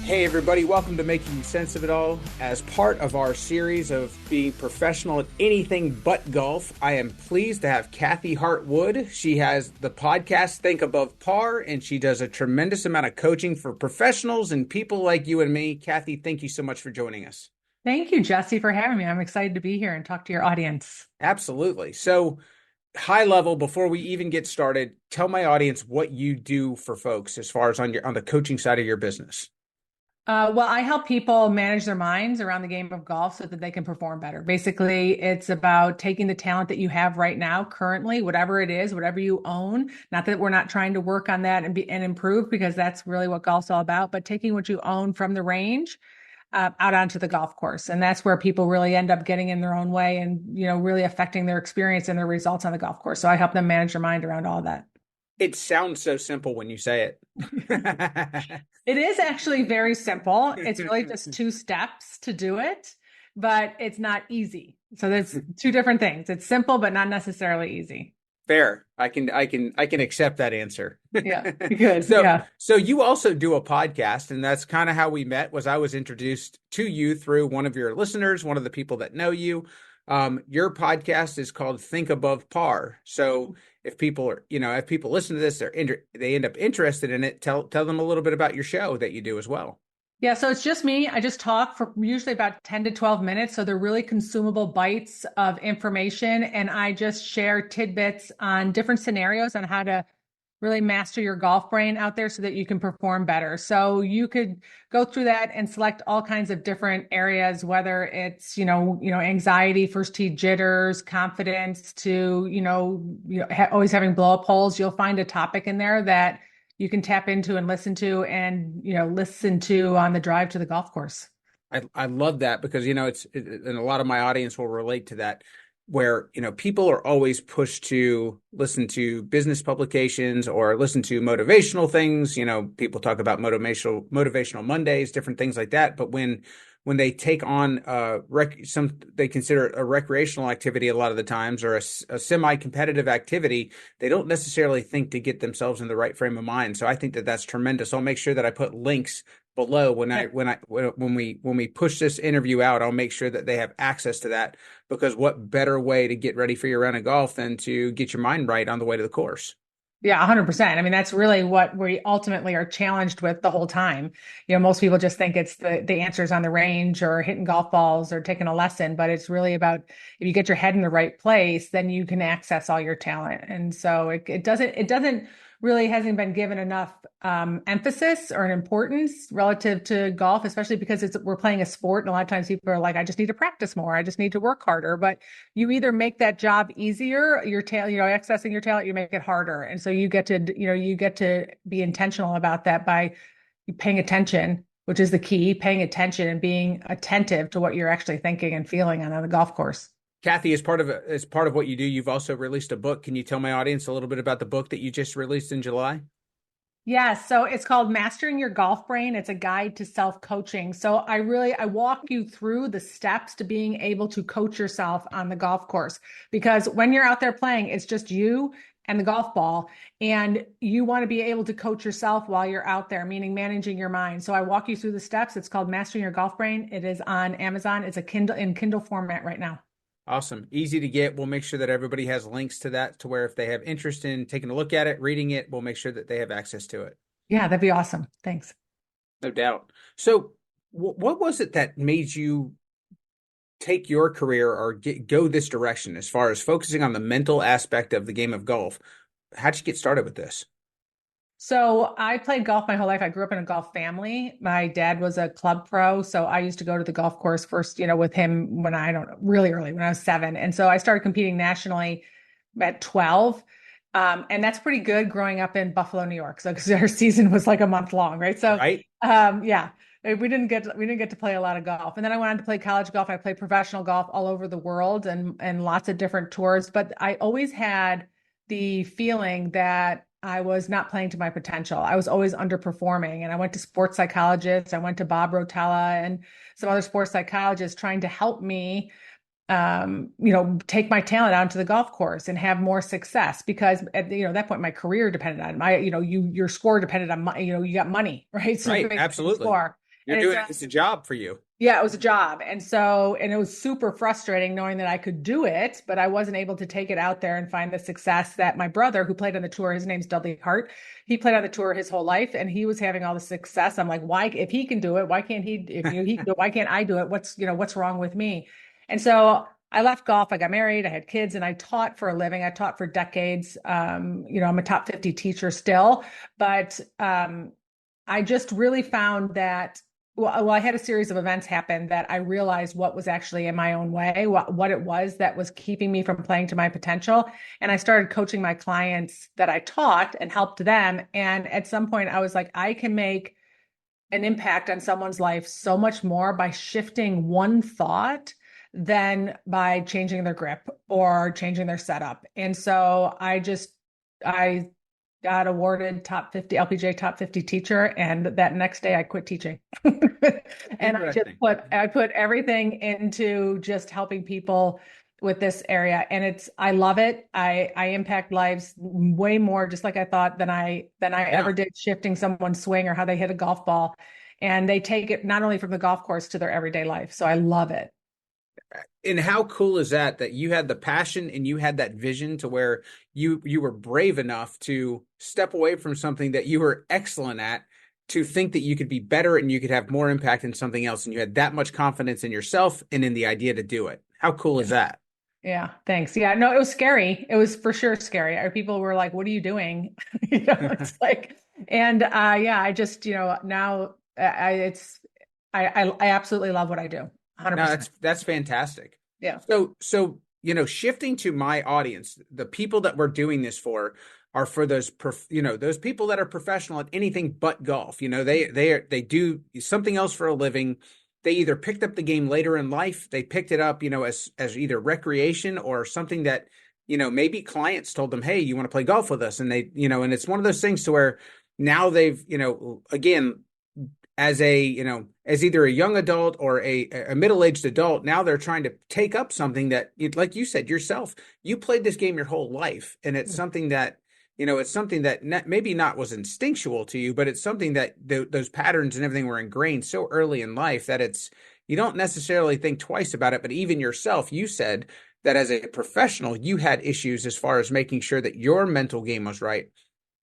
Hey, everybody, welcome to Making Sense of It All. As part of our series of being professional at anything but golf, I am pleased to have Kathy Hart Wood. She has the podcast Think Above Par, and she does a tremendous amount of coaching for professionals and people like you and me. Kathy, thank you so much for joining us. Thank you, Jesse, for having me. I'm excited to be here and talk to your audience. Absolutely. So, high level, before we even get started, tell my audience what you do for folks as far as on the coaching side of your business. Well, I help people manage their minds around the game of golf so that they can perform better. Basically, it's about taking the talent that you have right now, currently, whatever it is, whatever you own. Not that we're not trying to work on that and improve, because that's really what golf's all about, but taking what you own from the range out onto the golf course. And that's where people really end up getting in their own way and, really affecting their experience and their results on the golf course. So I help them manage their mind around all that. It sounds so simple when you say it. It is actually very simple. It's really just two steps to do it, but it's not easy. So there's two different things. It's simple, but not necessarily easy. Fair. I can accept that answer. Yeah, good. So, Yeah. so you also do a podcast, and that's kind of how we met. Was I was introduced to you through one of your listeners, one of the people that know you. Your podcast is called Think Above Par. So if people are, if people listen to this, they end up interested in it. Tell them a little bit about your show that you do as well. Yeah, so it's just me. I just talk for usually about 10 to 12 minutes. So they're really consumable bites of information. And I just share tidbits on different scenarios on how to really master your golf brain out there so that you can perform better. So you could go through that and select all kinds of different areas, whether it's, anxiety, first tee jitters, confidence to, always having blow up holes. You'll find a topic in there that you can tap into and listen to listen to on the drive to the golf course. I love that because, and a lot of my audience will relate to that, where, people are always pushed to listen to business publications or listen to motivational things. People talk about motivational Mondays, different things like that. But when they take on they consider it a recreational activity a lot of the times, or a semi-competitive activity, they don't necessarily think to get themselves in the right frame of mind. So I think that that's tremendous. I'll make sure that I put links below when we push this interview out. I'll make sure that they have access to that, because what better way to get ready for your round of golf than to get your mind right on the way to the course? Yeah, 100%. I mean, that's really what we ultimately are challenged with the whole time. Most people just think it's the answers on the range or hitting golf balls or taking a lesson, but it's really about, if you get your head in the right place, then you can access all your talent. And so it doesn't really hasn't been given enough emphasis or an importance relative to golf, especially because we're playing a sport. And a lot of times people are like, I just need to practice more. I just need to work harder. But you either make that job easier, your talent, accessing your talent, you make it harder. And so you get to be intentional about that by paying attention, which is the key, paying attention and being attentive to what you're actually thinking and feeling on the golf course. Kathy, as part of what you do, you've also released a book. Can you tell my audience a little bit about the book that you just released in July? Yes. So it's called Mastering Your Golf Brain. It's a guide to self-coaching. So I walk you through the steps to being able to coach yourself on the golf course, because when you're out there playing, it's just you and the golf ball, and you want to be able to coach yourself while you're out there, meaning managing your mind. So I walk you through the steps. It's called Mastering Your Golf Brain. It is on Amazon. It's in Kindle format right now. Awesome. Easy to get. We'll make sure that everybody has links to that, to where if they have interest in taking a look at it, reading it, we'll make sure that they have access to it. Yeah, that'd be awesome. Thanks. No doubt. So what was it that made you take your career or go this direction as far as focusing on the mental aspect of the game of golf? How'd you get started with this? So I played golf my whole life. I grew up in a golf family. My dad was a club pro, so I used to go to the golf course first, with him when I don't know, really early, when I was 7. And so I started competing nationally at 12. And that's pretty good growing up in Buffalo, New York. So because our season was like a month long, right? So Right. yeah, we didn't get to play a lot of golf. And then I went on to play college golf. I played professional golf all over the world and lots of different tours. But I always had the feeling that I was not playing to my potential. I was always underperforming. And I went to sports psychologists. I went to Bob Rotella and some other sports psychologists trying to help me, take my talent out to the golf course and have more success, because at that point, my career depended on your score depended on, you got money, right? So Right. Absolutely. score. You're doing it. It's a job for you. Yeah, it was a job. And so, and it was super frustrating knowing that I could do it, but I wasn't able to take it out there and find the success that my brother, who played on the tour, his name's Dudley Hart, he played on the tour his whole life and he was having all the success. I'm like, why, if he can do it, why can't he, if he can do it, why can't I do it? What's wrong with me? And so I left golf, I got married, I had kids, and I taught for a living. I taught for decades. I'm a top 50 teacher still, but I just really found that I had a series of events happen that I realized what was actually in my own way, what it was that was keeping me from playing to my potential. And I started coaching my clients that I taught and helped them. And at some point, I was like, I can make an impact on someone's life so much more by shifting one thought than by changing their grip or changing their setup. And so I got awarded top 50 LPGA top 50 teacher, and that next day I quit teaching. And Interesting. I put everything into just helping people with this area, and I love it. I impact lives way more, just like I thought, than I Yeah. ever did shifting someone's swing or how they hit a golf ball. And they take it not only from the golf course to their everyday life. So I love it. And how cool is that you had the passion and you had that vision to where you were brave enough to step away from something that you were excellent at to think that you could be better and you could have more impact in something else, and you had that much confidence in yourself and in the idea to do it. How cool Yeah. is that? Yeah, thanks. Yeah, no, it was scary. It was for sure scary. People were like, "What are you doing?" It's like, and yeah, I just, now I absolutely love what I do, No, 100%. that's fantastic. Yeah. So shifting to my audience, the people that we're doing this for are for those people that are professional at anything but golf. They do something else for a living. They either picked up the game later in life, they picked it up, as either recreation or something that, maybe clients told them, "Hey, you want to play golf with us?" And and it's one of those things to where now they've, again, as either a young adult or a middle-aged adult, now they're trying to take up something that, like you said yourself, you played this game your whole life, and it's something that, maybe not was instinctual to you, but it's something that those patterns and everything were ingrained so early in life that you don't necessarily think twice about it. But even yourself, you said that as a professional you had issues as far as making sure that your mental game was right.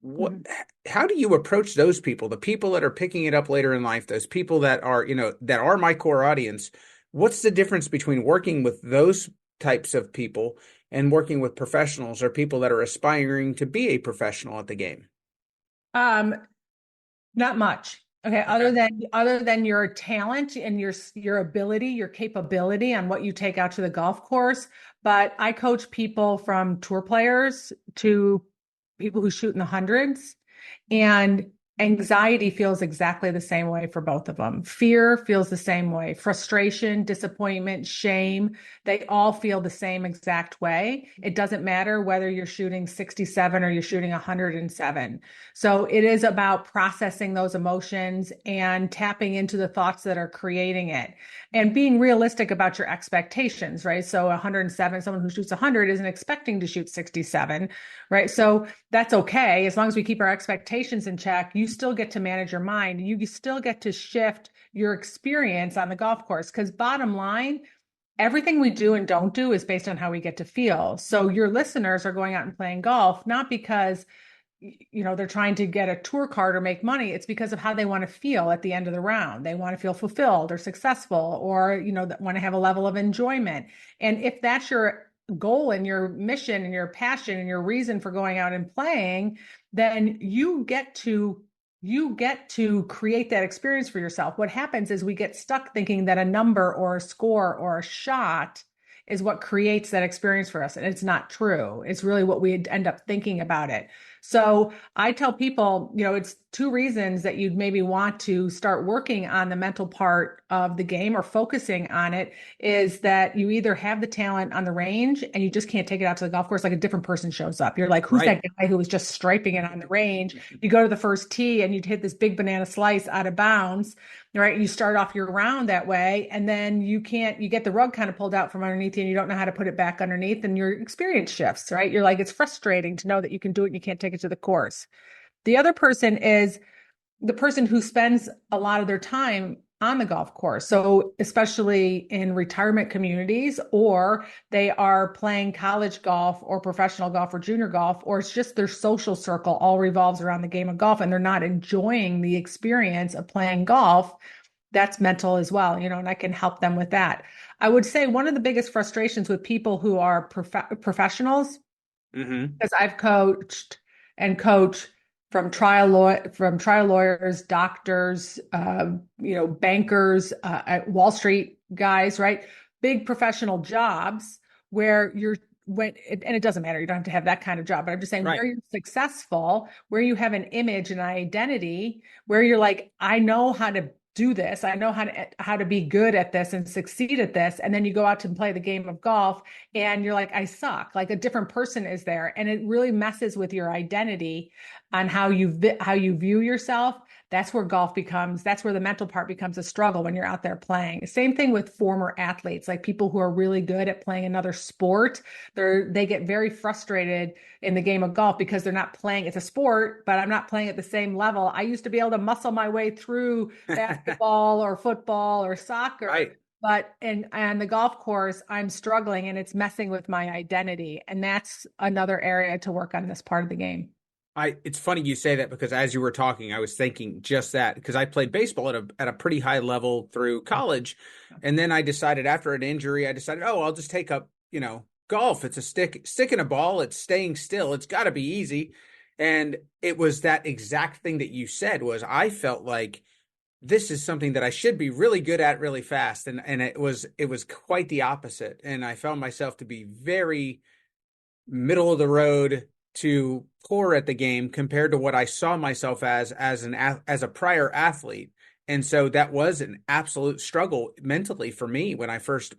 what Mhm. how do you approach those people, the people that are picking it up later in life, those people that are, that are my core audience? What's the difference between working with those types of people and working with professionals or people that are aspiring to be a professional at the game? Um, Not much. Okay, Okay. other than your talent and your ability, your capability on what you take out to the golf course. But I coach people from tour players to people who shoot in the hundreds. And anxiety feels exactly the same way for both of them. Fear feels the same way. Frustration, disappointment, shame, they all feel the same exact way. It doesn't matter whether you're shooting 67 or you're shooting 107. So it is about processing those emotions and tapping into the thoughts that are creating it and being realistic about your expectations, right? So 107, someone who shoots 100 isn't expecting to shoot 67, right? So that's okay. As long as we keep our expectations in check, you still get to manage your mind. You still get to shift your experience on the golf course. Because bottom line, everything we do and don't do is based on how we get to feel. So your listeners are going out and playing golf, not because they're trying to get a tour card or make money. It's because of how they want to feel at the end of the round. They want to feel fulfilled or successful, or want to have a level of enjoyment. And if that's your goal and your mission and your passion and your reason for going out and playing, then you get to create that experience for yourself. What happens is we get stuck thinking that a number or a score or a shot is what creates that experience for us. And it's not true. It's really what we end up thinking about it. So I tell people, it's two reasons that you'd maybe want to start working on the mental part of the game or focusing on it, is that you either have the talent on the range and you just can't take it out to the golf course, like a different person shows up. You're like, who's Right. that guy who was just striping it on the range? You go to the first tee and you'd hit this big banana slice out of bounds, right? You start off your round that way, and then you get the rug kind of pulled out from underneath you and you don't know how to put it back underneath, and your experience shifts, right? You're like, it's frustrating to know that you can do it and you can't take it to the course. The other person is the person who spends a lot of their time on the golf course. So, especially in retirement communities, or they are playing college golf or professional golf or junior golf, or it's just their social circle all revolves around the game of golf and they're not enjoying the experience of playing golf. That's mental as well, and I can help them with that. I would say one of the biggest frustrations with people who are professionals, Hmm. because I've coached and coach from trial lawyers, doctors, bankers, Wall Street guys, right? Big professional jobs where and it doesn't matter, you don't have to have that kind of job, but I'm just saying where Right. you're successful, where you have an image and identity, where you're like, I know how to do this, I know how to be good at this and succeed at this, and then you go out to play the game of golf and you're like, I suck. Like a different person is there, and it really messes with your identity on how you view yourself. That's where that's where the mental part becomes a struggle when you're out there playing. Same thing with former athletes, like people who are really good at playing another sport. They get very frustrated in the game of golf because they're not playing. It's a sport, but I'm not playing at the same level. I used to be able to muscle my way through basketball or football or soccer, Right. but on the golf course, I'm struggling and it's messing with my identity. And that's another area to work on this part of the game. It's funny you say that because as you were talking, I was thinking just that because I played baseball at a pretty high level through college. And then I decided after an injury, I decided, oh, I'll just take up, golf. It's a stick and a ball. It's staying still. It's got to be easy. And it was that exact thing that you said was I felt like this is something that I should be really good at really fast. And it was quite the opposite. And I found myself to be very middle of the road to poor at the game compared to what I saw myself as a prior athlete. And so that was an absolute struggle mentally for me when I first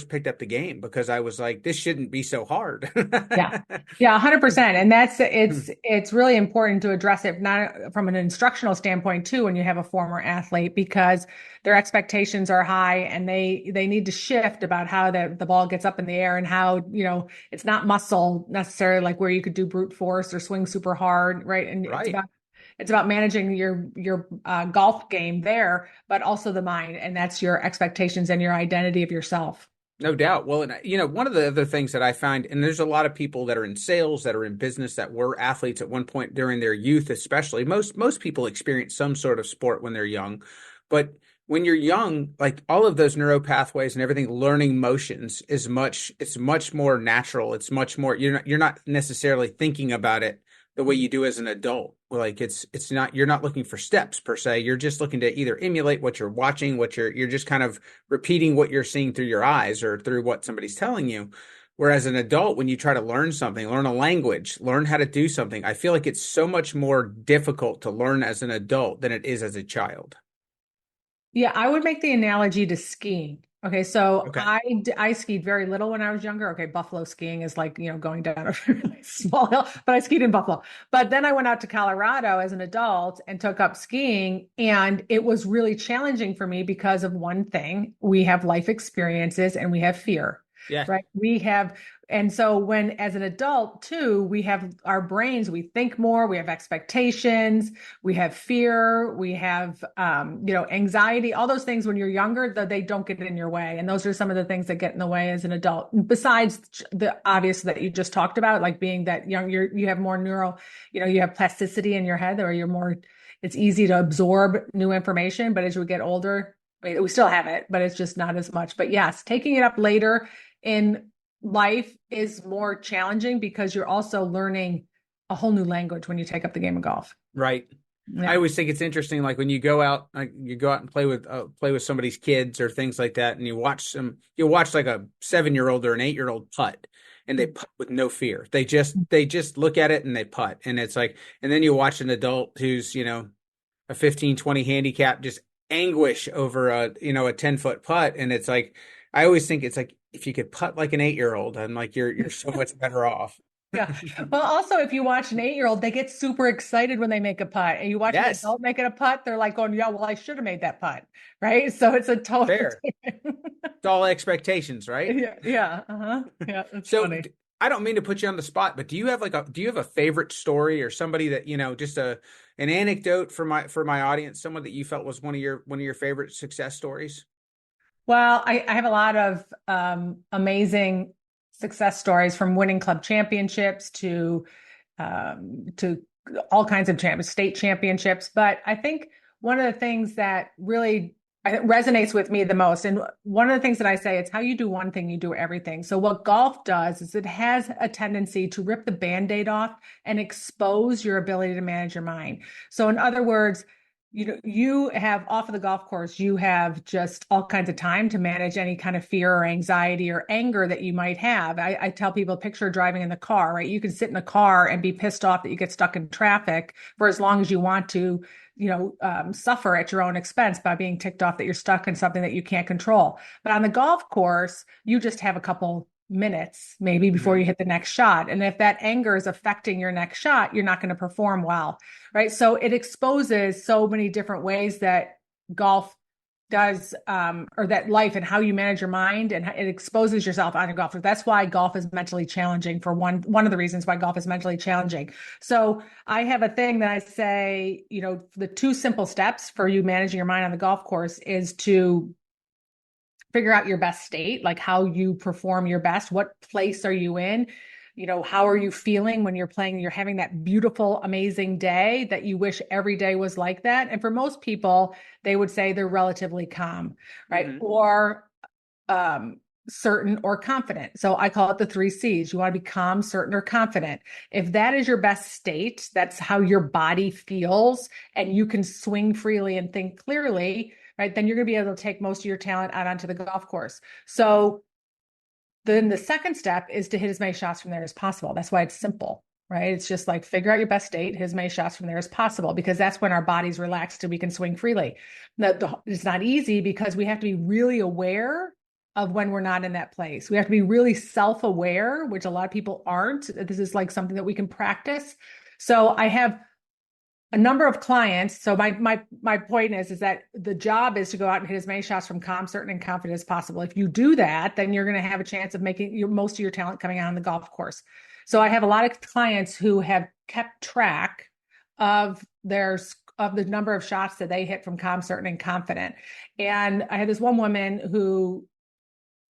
picked up the game because I was like, this shouldn't be so hard. Yeah. Yeah, 100%. And it's really important to address it not from an instructional standpoint too when you have a former athlete because their expectations are high and they need to shift about how the ball gets up in the air and how, it's not muscle necessarily like where you could do brute force or swing super hard, right? And it's Right. about managing your golf game there, but also the mind, and that's your expectations and your identity of yourself. No doubt. Well, and one of the other things that I find, and there's a lot of people that are in sales, that are in business, that were athletes at one point during their youth, especially. Most people experience some sort of sport when they're young, but when you're young, like all of those neural pathways and everything, learning motions it's much more natural. It's much more, you're not necessarily thinking about it the way you do as an adult. Like it's not, you're not looking for steps per se. You're just looking to either emulate what you're watching, you're just kind of repeating what you're seeing through your eyes or through what somebody's telling you. Whereas an adult, when you try to learn something, learn a language, learn how to do something, I feel like it's so much more difficult to learn as an adult than it is as a child. Yeah, I would make the analogy to skiing. Okay, so Okay. I skied very little when I was younger. Okay, buffalo skiing is like, going down a really small hill, but I skied in Buffalo. But then I went out to Colorado as an adult and took up skiing, and it was really challenging for me because of one thing. We have life experiences and we have fear, Yeah. right? And so when as an adult too, we have our brains, we think more, we have expectations, we have fear, we have anxiety, all those things when you're younger that they don't get in your way, and those are some of the things that get in the way as an adult besides the obvious that you just talked about, like being that young, you have more you have plasticity in your head, or it's easy to absorb new information, but as we get older, we still have it, but it's just not as much. But yes, taking it up later in life is more challenging because you're also learning a whole new language when you take up the game of golf. Right. I Yeah. always think it's interesting, like when you go out and play with somebody's kids or things like that, and you watch like a 7-year-old or an 8-year-old putt, and they putt with no fear. They just look at it and they putt, and it's like, and then you watch an adult who's a 15-20 handicap just anguish over a 10-foot putt, and it's like I always think it's like if you could putt like an 8-year-old, I'm like you're so much better off. Yeah. Well, also, if you watch an 8-year-old, they get super excited when they make a putt. And you watch an Yes, adult making a putt, they're like going, yeah, well, I should have made that putt. Right. So it's a total fair. It's all expectations, right? Yeah. Yeah. Uh-huh. Yeah. It's So funny. I don't mean to put you on the spot, but do you have a favorite story or somebody that, just an anecdote for my audience, someone that you felt was one of your favorite success stories? Well, I have a lot of amazing success stories from winning club championships to all kinds of state championships. But I think one of the things that really resonates with me the most, and one of the things that I say, it's how you do one thing, you do everything. So what golf does is it has a tendency to rip the Band-Aid off and expose your ability to manage your mind. So in other words, you have off of the golf course, you have just all kinds of time to manage any kind of fear or anxiety or anger that you might have. I tell people, picture driving in the car, right? You can sit in a car and be pissed off that you get stuck in traffic for as long as you want to, suffer at your own expense by being ticked off that you're stuck in something that you can't control. But on the golf course, you just have a couple minutes maybe before Mhm. you hit the next shot. And if that anger is affecting your next shot, you're not going to perform well, right? So it exposes so many different ways that golf does, or that life and how you manage your mind, and it exposes yourself on a golf. That's why golf is mentally challenging. For one of the reasons why golf is mentally challenging. So I have a thing that I say, the two simple steps for you managing your mind on the golf course is to figure out your best state, like how you perform your best. What place are you in? How are you feeling when you're playing? You're having that beautiful, amazing day that you wish every day was like that. And for most people, they would say they're relatively calm, right? Mhm. Or certain or confident. So I call it the three C's. You want to be calm, certain, or confident. If that is your best state, that's how your body feels, and you can swing freely and think clearly, right? Then you're going to be able to take most of your talent out onto the golf course. So then the second step is to hit as many shots from there as possible. That's why it's simple, right? It's just like figure out your best state, hit as many shots from there as possible, because that's when our body's relaxed and we can swing freely. Now, it's not easy because we have to be really aware of when we're not in that place. We have to be really self-aware, which a lot of people aren't. This is like something that we can practice. So I have a number of clients. So my point is that the job is to go out and hit as many shots from calm, certain, and confident as possible. If you do that, then you're going to have a chance of making most of your talent coming out on the golf course. So I have a lot of clients who have kept track of the number of shots that they hit from calm, certain, and confident. And I had this one woman who,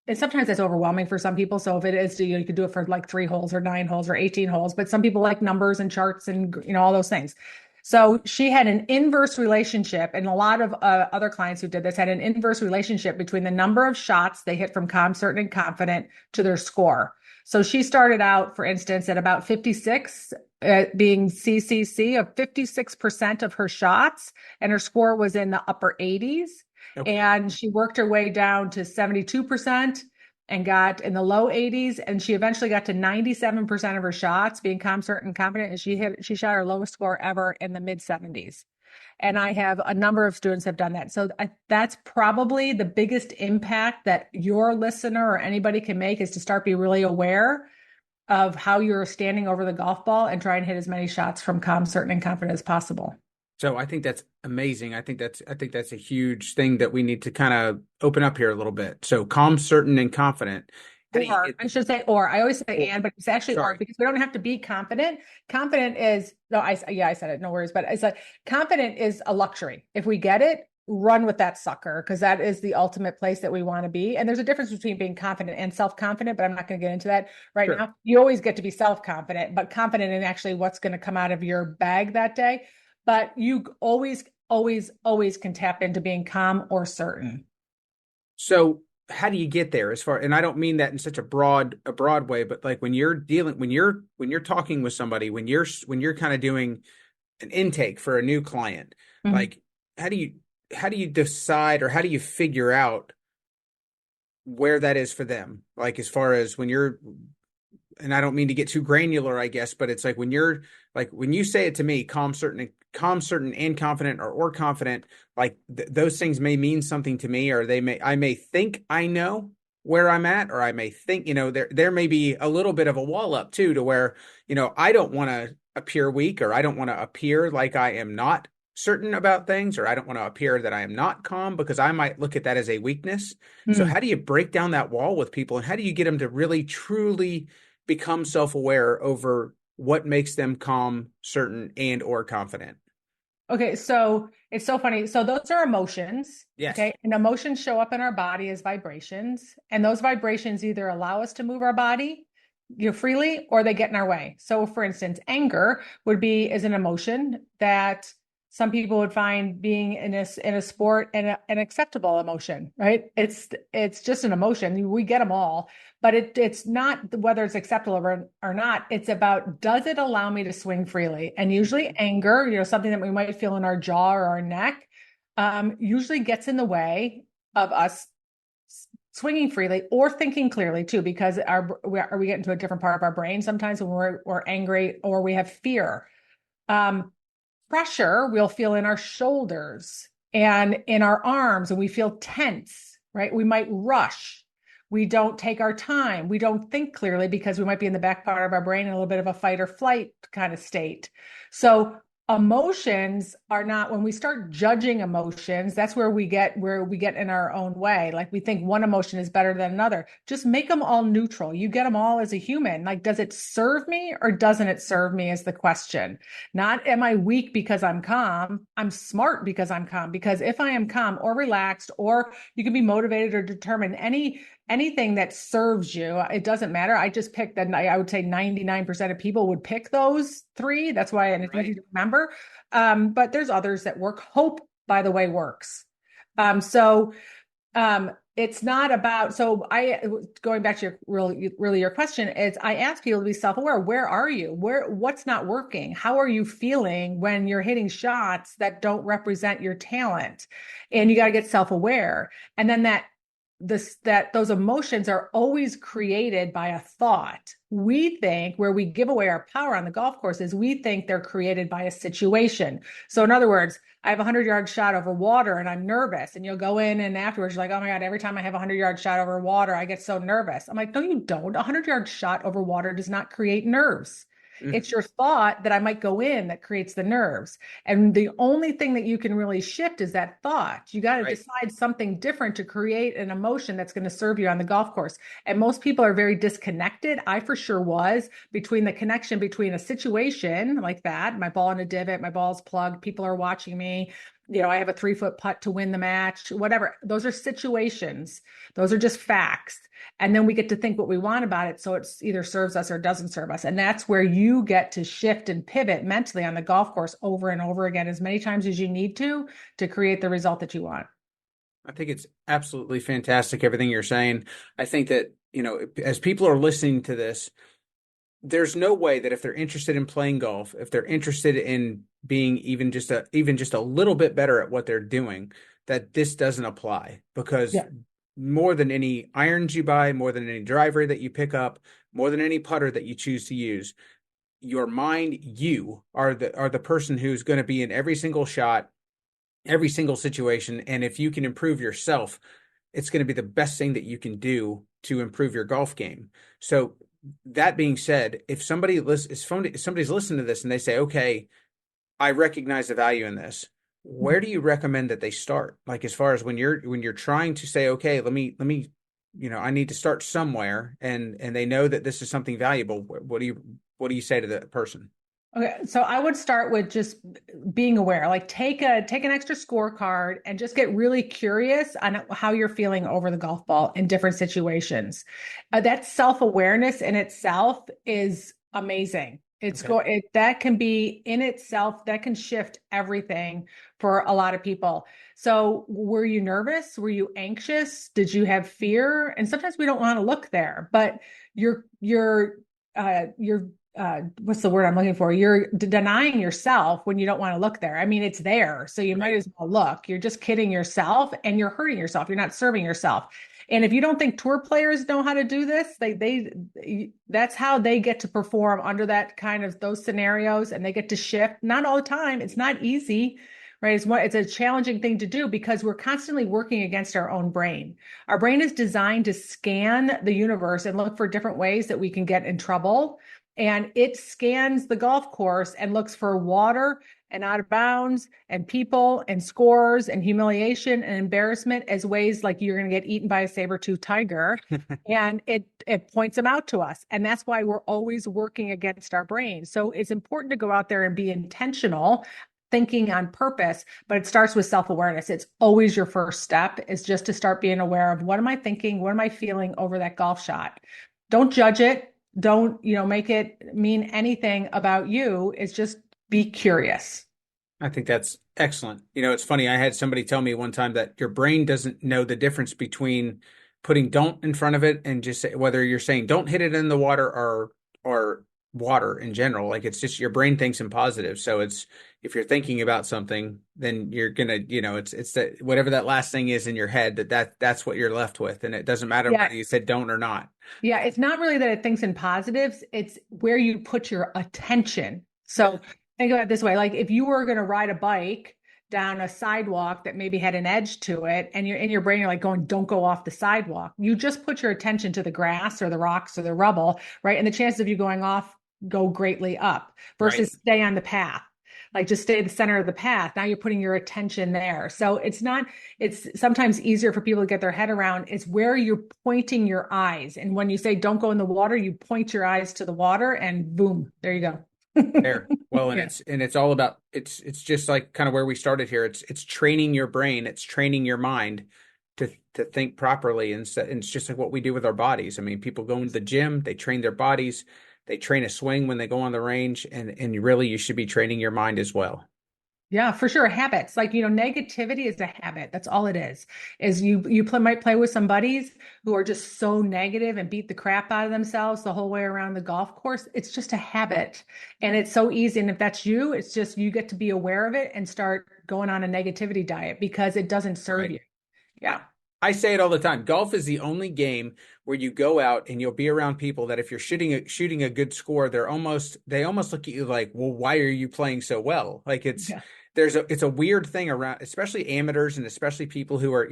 and sometimes that's overwhelming for some people. So if it is, you could do it for like 3 holes or 9 holes or 18 holes, but some people like numbers and charts and, all those things. So she had an inverse relationship, and a lot of other clients who did this had an inverse relationship between the number of shots they hit from calm, certain, and confident to their score. So she started out, for instance, at about 56, being CCC of 56% of her shots, and her score was in the upper 80s. Okay. And she worked her way down to 72% and got in the low 80s. And she eventually got to 97% of her shots being calm, certain, and confident. And she shot her lowest score ever in the mid 70s. And I have a number of students have done that. So that's probably the biggest impact that your listener or anybody can make, is to start be really aware of how you're standing over the golf ball and try and hit as many shots from calm, certain, and confident as possible. So I think that's amazing. I think that's a huge thing that we need to kind of open up here a little bit. So calm, certain, and confident. How do you, Or I should say, or I always say oh, and, but it's actually or, sorry. because we don't have to be confident. Confident is no, I said it, no worries, but it's like confident is a luxury. If we get it, run with that sucker, because that is the ultimate place that we want to be. And there's a difference between being confident and self-confident, but I'm not going to get into that right Sure. now. You always get to be self-confident, but confident in actually what's going to come out of your bag that day. But you always, always, always can tap into being calm or certain. So how do you get there as far, and I don't mean that in such a broad way, but like when you're talking with somebody, when you're kind of doing an intake for a new client, Mhm. like how do you decide, or how do you figure out where that is for them? Like as far as when you're, and I don't mean to get too granular, I guess, but it's like when you say it to me, calm, certain, and confident, or confident, like those things may mean something to me, or I may think I know where I'm at, or I may think, there may be a little bit of a wall up too, to where, I don't want to appear weak, or I don't want to appear like I am not certain about things, or I don't want to appear that I am not calm, because I might look at that as a weakness. So Mm. how do you break down that wall with people, and how do you get them to really truly become self-aware over what makes them calm, certain, and or confident? Okay, so it's so funny. So those are emotions, Yes. okay? And emotions show up in our body as vibrations, and those vibrations either allow us to move our body, freely, or they get in our way. So for instance, anger would be is an emotion that some people would find being in a sport an acceptable emotion, right? It's just an emotion. We get them all, but it's not whether it's acceptable or not. It's about, does it allow me to swing freely? And usually Mhm. anger, something that we might feel in our jaw or our neck, usually gets in the way of us swinging freely or thinking clearly too, because we get into a different part of our brain sometimes when we're angry or we have fear. Um, Pressure we'll feel in our shoulders and in our arms, and we feel tense, right? We might rush. We don't take our time. We don't think clearly because we might be in the back part of our brain in a little bit of a fight or flight kind of state. So emotions are not, when we start judging emotions, that's where we get in our own way. Like we think one emotion is better than another. Just make them all neutral. You get them all as a human. Like, does it serve me or doesn't it serve me is the question. Not am I weak because I'm calm? I'm smart because I'm calm. Because if I am calm or relaxed, or you can be motivated or determined, anything that serves you, it doesn't matter. I just picked that. I would say 99% of people would pick those three. That's why, and it's easy Right. to remember. But there's others that work. Hope, by the way, works. So it's not about, so I, going back to your really your question is, I ask people to be self-aware. Where are you? What's not working? How are you feeling when you're hitting shots that don't represent your talent? And you got to get self-aware. And then that those emotions are always created by a thought. We think, where we give away our power on the golf course, is we think they're created by a situation. So in other words, I have a 100-yard shot over water and I'm nervous. And you'll go in and afterwards, you're like, oh my God, every time I have a 100-yard shot over water, I get so nervous. I'm like, no, you don't. A 100-yard shot over water does not create nerves. It's Mhm. your thought that I might go in that creates the nerves. And the only thing that you can really shift is that thought. You got to Right. decide something different to create an emotion that's going to serve you on the golf course. And most people are very disconnected. I for sure was, between the connection between a situation like that, my ball in a divot, my ball's plugged, people are watching me. I have a 3-foot putt to win the match, whatever. Those are situations. Those are just facts. And then we get to think what we want about it. So it's either serves us or doesn't serve us. And that's where you get to shift and pivot mentally on the golf course over and over again, as many times as you need to create the result that you want. I think it's absolutely fantastic, everything you're saying. I think that, as people are listening to this, there's no way that if they're interested in playing golf, if they're interested in being even just a little bit better at what they're doing, that this doesn't apply. Because Yeah. more than any irons you buy, more than any driver that you pick up, more than any putter that you choose to use, your mind, you are the person who's going to be in every single shot, every single situation. And if you can improve yourself, it's going to be the best thing that you can do to improve your golf game. So that being said, if somebody's listening to this and they say, okay, I recognize the value in this, where do you recommend that they start? Like, as far as when you're trying to say, okay, let me, I need to start somewhere, and they know that this is something valuable. What do you say to the person? Okay, so I would start with just being aware. Like take an extra scorecard and just get really curious on how you're feeling over the golf ball in different situations. That self-awareness in itself is amazing. Okay. That can be in itself, that can shift everything for a lot of people. So were you nervous? Were you anxious? Did you have fear? And sometimes we don't want to look there, but you're what's the word I'm looking for? You're denying yourself when you don't want to look there. I mean, it's there, so you might Right. as well look. You're just kidding yourself and you're hurting yourself. You're not serving yourself. And if you don't think tour players know how to do this, that's how they get to perform under that kind of those scenarios, and they get to shift. Not all the time. It's not easy, right? It's a challenging thing to do because we're constantly working against our own brain. Our brain is designed to scan the universe and look for different ways that we can get in trouble, and it scans the golf course and looks for water and out of bounds and people and scores and humiliation and embarrassment as ways like you're going to get eaten by a saber-toothed tiger. And it points them out to us. And that's why we're always working against our brain. So it's important to go out there and be intentional, thinking on purpose, but it starts with self-awareness. It's always your first step, is just to start being aware of, what am I thinking? What am I feeling over that golf shot? Don't judge it. Don't, make it mean anything about you. It's just be curious. I think that's excellent. It's funny. I had somebody tell me one time that your brain doesn't know the difference between putting don't in front of it and just whether you're saying don't hit it in the water or water in general. Like, it's just your brain thinks in positive. So it's, if you're thinking about something, then you're gonna, it's that whatever that last thing is in your head, that's what you're left with. And it doesn't matter Yeah. whether you said don't or not. Yeah. It's not really that it thinks in positives. It's where you put your attention. So think about it this way. Like, if you were going to ride a bike down a sidewalk that maybe had an edge to it, and you're in your brain, you're like going, don't go off the sidewalk. You just put your attention to the grass or the rocks or the rubble, right? And the chances of you going off go greatly up versus Right. stay on the path. Like, just stay at the center of the path. Now you're putting your attention there. So it's sometimes easier for people to get their head around. It's where you're pointing your eyes. And when you say don't go in the water, you point your eyes to the water and boom, there you go. There. Well, and Yeah. it's all about, it's just like kind of where we started here. It's training your brain, it's training your mind to think properly. And it's just like what we do with our bodies. I mean, people go into the gym, they train their bodies, they train a swing when they go on the range, and really you should be training your mind as well. Yeah, for sure. Habits. Like, negativity is a habit. That's all it is might play with some buddies who are just so negative and beat the crap out of themselves the whole way around the golf course. It's just a habit. And it's so easy. And if that's you, it's just, you get to be aware of it and start going on a negativity diet because it doesn't serve Right. you. Yeah. I say it all the time. Golf is the only game where you go out and you'll be around people that if you're shooting a good score, they almost look at you like, well, why are you playing so well? Like, Yeah. it's a weird thing around, especially amateurs and especially people who are,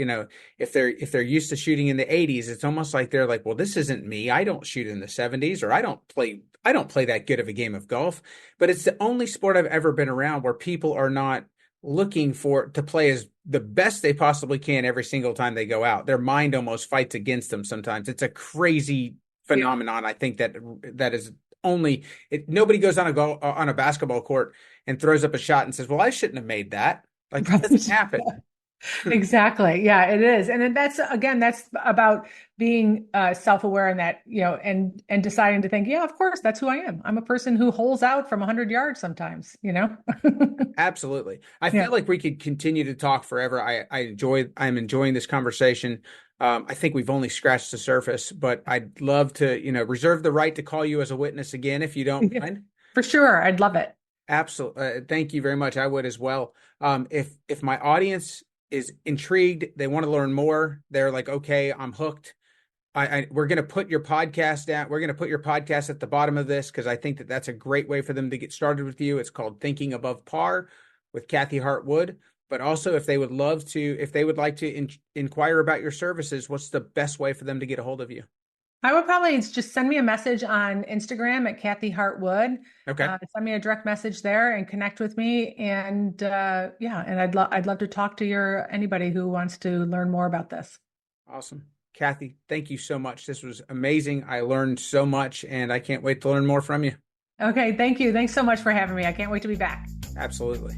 if they're used to shooting in the 80s, it's almost like they're like, well, this isn't me. I don't shoot in the 70s, or I don't play that good of a game of golf. But it's the only sport I've ever been around where people are not looking to play as the best they possibly can every single time they go out. Their mind almost fights against them sometimes. It's a crazy phenomenon. I think that is nobody goes on a basketball court and throws up a shot and says, well, I shouldn't have made that. Like, it doesn't happen. Exactly. Yeah, it is. And then that's about being self-aware, and that, and deciding to think, yeah, of course, that's who I am. I'm a person who holes out from 100 yards sometimes. Absolutely. I Yeah. feel like we could continue to talk forever. I'm enjoying this conversation. I think we've only scratched the surface, but I'd love to, reserve the right to call you as a witness again, if you don't Yeah, mind. for sure. I'd love it. Absolutely. Thank you very much. I would as well. If my audience is intrigued, they want to learn more, they're like, okay, I'm hooked. We're going to put your podcast down. We're going to put your podcast at the bottom of this because I think that's a great way for them to get started with you. It's called Thinking Above Par with Kathy Hart Wood. But also, if they would like to inquire about your services, what's the best way for them to get a hold of you? I would probably just send me a message on Instagram at Kathy Hart Wood. Okay. Send me a direct message there and connect with me. And yeah, and I'd love to talk to anybody who wants to learn more about this. Awesome. Kathy, thank you so much. This was amazing. I learned so much, and I can't wait to learn more from you. Okay, thank you. Thanks so much for having me. I can't wait to be back. Absolutely.